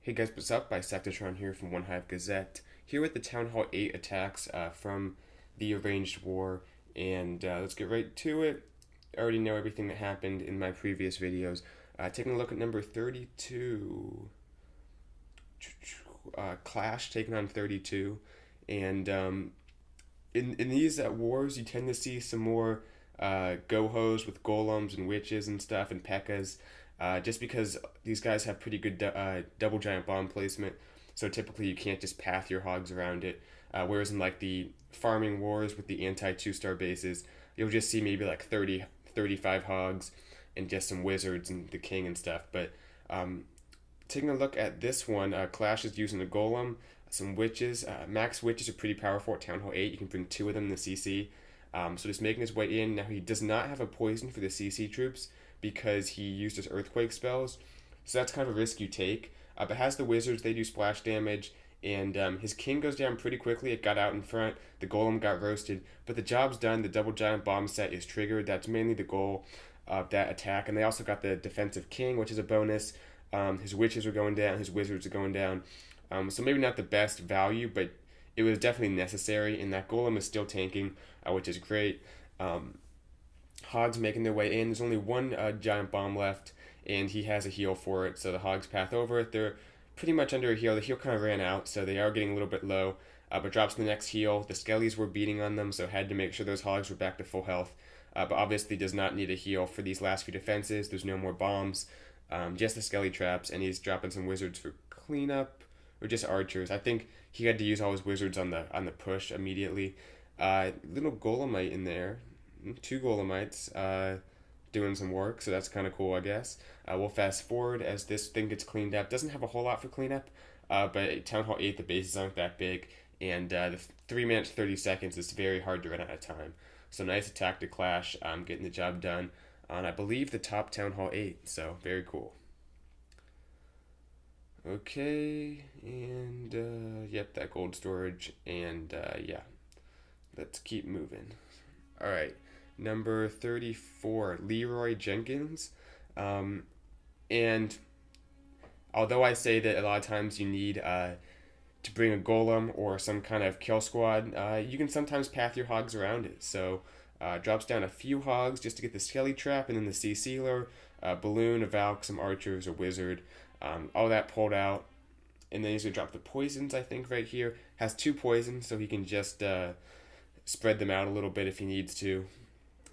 Hey guys, what's up? Bisectatron here from OneHive Gazette. Here with the Town Hall 8 attacks from the Arranged War, and let's get right to it. I already know everything that happened in my previous videos. Taking a look at number 32, Clash taking on 32, and in these wars you tend to see some more go-hos with golems and witches and stuff and pekkas. Just because these guys have pretty good double giant bomb placement, so typically you can't just path your hogs around it. Whereas in like the farming wars with the anti 2-star bases, you'll just see maybe like 30, 35 hogs and just some wizards and the king and stuff. But taking a look at this one, Clash is using a golem, some witches. Max witches are pretty powerful at Town Hall 8. You can bring 2 of them in the CC. So just making his way in. Now he does not have a poison for the CC troops because he used his earthquake spells. So that's kind of a risk you take. But has the wizards, they do splash damage, and his king goes down pretty quickly. It got out in front. The golem got roasted, but the job's done. The double giant bomb set is triggered. That's mainly the goal of that attack. And they also got the defensive king, which is a bonus. His witches are going down. His wizards are going down. So maybe not the best value, but it was definitely necessary. And that golem is still tanking, which is great. Hogs making their way in. There's only one giant bomb left, and he has a heal for it, so the hogs path over it. They're pretty much under a heal. The heal kind of ran out, so they are getting a little bit low, but drops the next heal. The skellies were beating on them, so had to make sure those hogs were back to full health, but obviously does not need a heal for these last few defenses. There's no more bombs, just the skelly traps, and he's dropping some wizards for cleanup, or just archers. I think he had to use all his wizards on the push immediately. Little golemite in there. 2 golemites doing some work, so that's kind of cool, I guess. We'll fast forward as this thing gets cleaned up. Doesn't have a whole lot for cleanup, but at Town Hall 8, the bases aren't that big, and the 3 minutes 30 seconds is very hard to run out of time. So nice attack to Clash, getting the job done on, I believe, the top Town Hall 8, so very cool. Okay, and yep, that gold storage, and yeah, let's keep moving. All right. Number 34, Leroy Jenkins. And although I say that a lot of times you need to bring a golem or some kind of kill squad, you can sometimes path your hogs around it. So drops down a few hogs just to get the skelly trap, and then the C-sealer, balloon, a valk, some archers, a wizard. All that pulled out. And then he's going to drop the poisons, I think, right here. Has 2 poisons, so he can just spread them out a little bit if he needs to.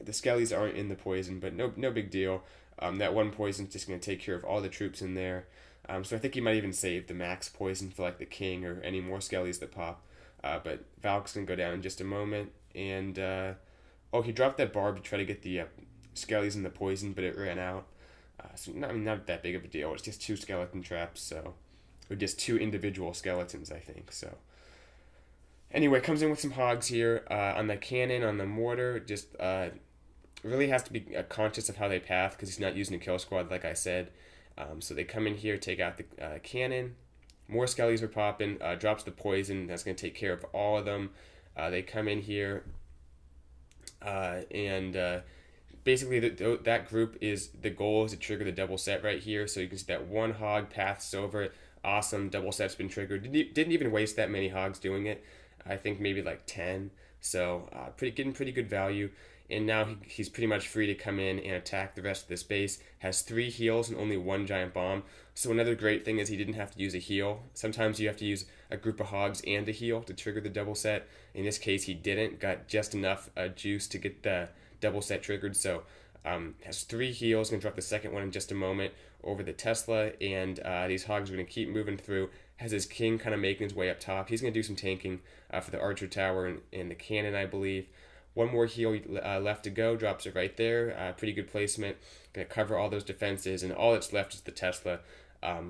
The skellies aren't in the poison, but no big deal. That 1 poison is just going to take care of all the troops in there. So I think he might even save the max poison for like the king or any more skellies that pop. But Valk's going to go down in just a moment. And, he dropped that barb to try to get the skellies in the poison, but it ran out. So not that big of a deal. It's just 2 skeleton traps, or just 2 individual skeletons, I think. So anyway, comes in with some hogs here on the cannon, on the mortar. Just really has to be conscious of how they path because he's not using a kill squad, like I said. So they come in here, take out the cannon. More skellies are popping. Drops the poison. That's going to take care of all of them. They come in here, and basically that group is the goal is to trigger the double set right here. So you can see that 1 hog paths over it. Awesome, double set's been triggered. Didn't even waste that many hogs doing it. I think maybe like 10. So getting pretty good value. And now he's pretty much free to come in and attack the rest of this base. Has 3 heals and only 1 giant bomb. So another great thing is he didn't have to use a heal. Sometimes you have to use a group of hogs and a heal to trigger the double set. In this case, he didn't. Got just enough juice to get the double set triggered. So has 3 heals. Going to drop the second one in just a moment over the Tesla. And these hogs are going to keep moving through. Has his king kind of making his way up top. He's going to do some tanking for the archer tower and the cannon, I believe. 1 more heal left to go. Drops it right there. Pretty good placement. Going to cover all those defenses, and all that's left is the Tesla.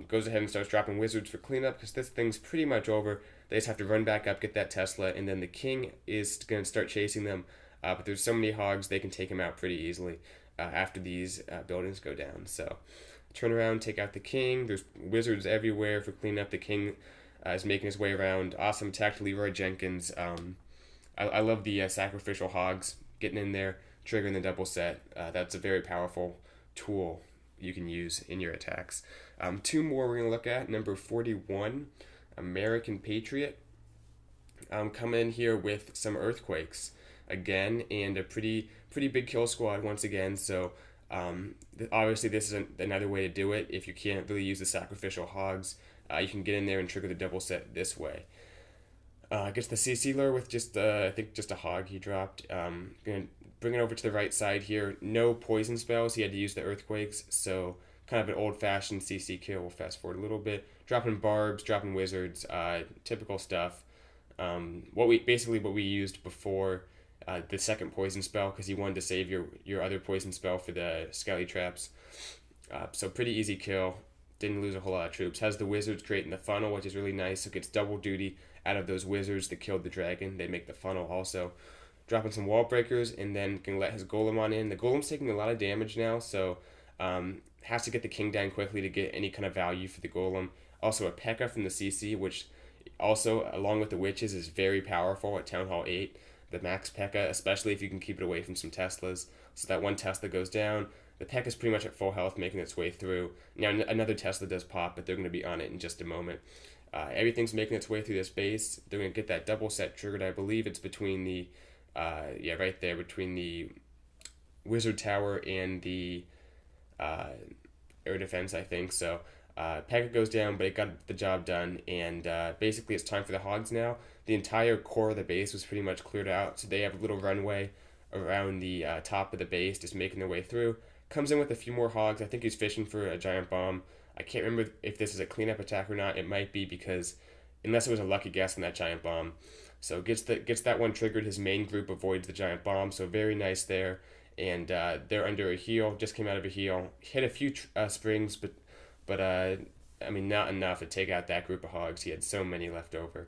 Goes ahead and starts dropping wizards for cleanup because this thing's pretty much over. They just have to run back up, get that Tesla, and then the king is going to start chasing them. But there's so many hogs, they can take him out pretty easily after these buildings go down. So turn around, take out the king. There's wizards everywhere for cleanup. The king is making his way around. Awesome attack to Leroy Jenkins. I love the sacrificial hogs getting in there, triggering the double set. That's a very powerful tool you can use in your attacks. Two more we're going to look at. Number 41, American Patriot. Come in here with some earthquakes again, and a pretty big kill squad once again. So obviously this is another way to do it. If you can't really use the sacrificial hogs, you can get in there and trigger the double set this way. Gets the CC lure with just I think just a hog he dropped. Gonna bring it over to the right side here. No poison spells. He had to use the earthquakes, so kind of an old-fashioned CC kill. We'll fast forward a little bit. Dropping barbs, dropping wizards, typical stuff. What we used before the second poison spell, because he wanted to save your other poison spell for the skelly traps. So pretty easy kill. Didn't lose a whole lot of troops. Has the wizards creating the funnel, which is really nice. So gets double duty out of those wizards that killed the dragon. They make the funnel also. Dropping some wall breakers, and then can let his golem on in. The golem's taking a lot of damage now, so has to get the king down quickly to get any kind of value for the golem. Also a P.E.K.K.A. from the CC, which also, along with the witches, is very powerful at Town Hall 8. The max P.E.K.K.A., especially if you can keep it away from some Teslas. So that one Tesla goes down. The P.E.K.K.A. is pretty much at full health, making its way through. Now, another Tesla does pop, but they're going to be on it in just a moment. Everything's making its way through this base. They're going to get that double set triggered. I believe it's between the, right there, between the Wizard Tower and the air defense, I think. So P.E.K.K.A. goes down, but it got the job done, and basically it's time for the hogs now. The entire core of the base was pretty much cleared out, so they have a little runway around the top of the base, just making their way through. Comes in with a few more hogs. I think he's fishing for a giant bomb. I can't remember if this is a cleanup attack or not. It might be, because unless it was a lucky guess on that giant bomb. So gets that one triggered. His main group avoids the giant bomb, so very nice there. And they're under a heal. Just came out of a heal. Hit a few springs, but I mean, not enough to take out that group of hogs. He had so many left over.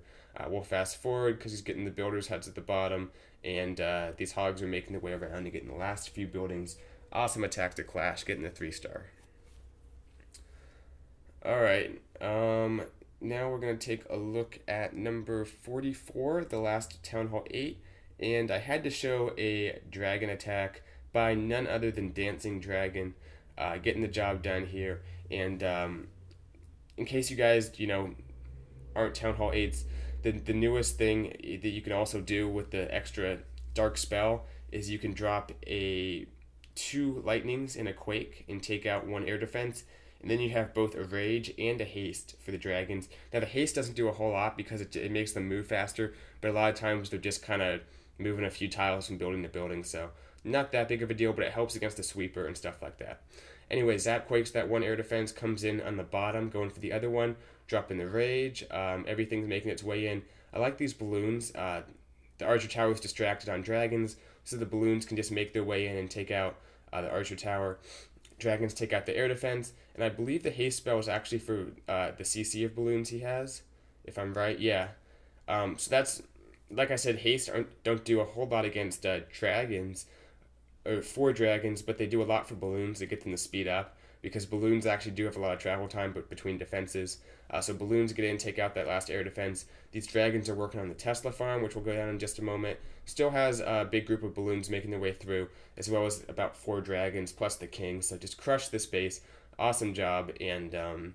We'll fast forward because he's getting the builders' huts at the bottom, and these hogs are making their way around and getting the last few buildings. Awesome attack to clash, getting the 3-star. Alright, now we're going to take a look at number 44, the last Town Hall 8, and I had to show a dragon attack by none other than Dancing Dragon, getting the job done here. And in case you guys, aren't Town Hall 8s, the newest thing that you can also do with the extra dark spell is you can drop 2 lightnings and a quake and take out 1 air defense, and then you have both a rage and a haste for the dragons. Now the haste doesn't do a whole lot because it makes them move faster, but a lot of times they're just kind of moving a few tiles from building to building, so not that big of a deal, but it helps against the sweeper and stuff like that. Anyway, Zap Quakes that 1 air defense, comes in on the bottom, going for the other one, dropping the rage. Everything's making its way in. I like these balloons. The Archer Tower is distracted on dragons, so the balloons can just make their way in and take out the Archer Tower. Dragons take out the air defense, and I believe the haste spell is actually for the CC of balloons he has, if I'm right. Yeah. So that's, like I said, haste don't do a whole lot against dragons, or for dragons, but they do a lot for balloons to get them to speed up, because balloons actually do have a lot of travel time between defenses. So balloons get in, take out that last air defense. These dragons are working on the Tesla farm, which we'll go down in just a moment. Still has a big group of balloons making their way through, as well as about 4 dragons plus the king. So just crush this base. Awesome job. And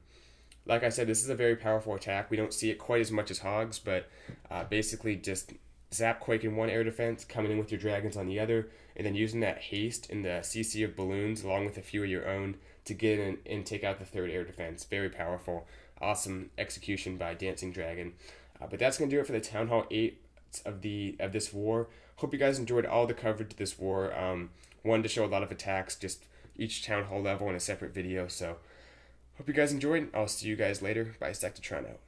like I said, this is a very powerful attack. We don't see it quite as much as hogs, but basically just Zap Quake in 1 air defense, coming in with your dragons on the other, and then using that haste and the CC of balloons along with a few of your own to get in and take out the 3rd air defense. Very powerful. Awesome execution by Dancing Dragon. But that's going to do it for the Town Hall 8 of this war. Hope you guys enjoyed all the coverage of this war. Wanted to show a lot of attacks, just each Town Hall level in a separate video. So hope you guys enjoyed. I'll see you guys later. Bisectatron out.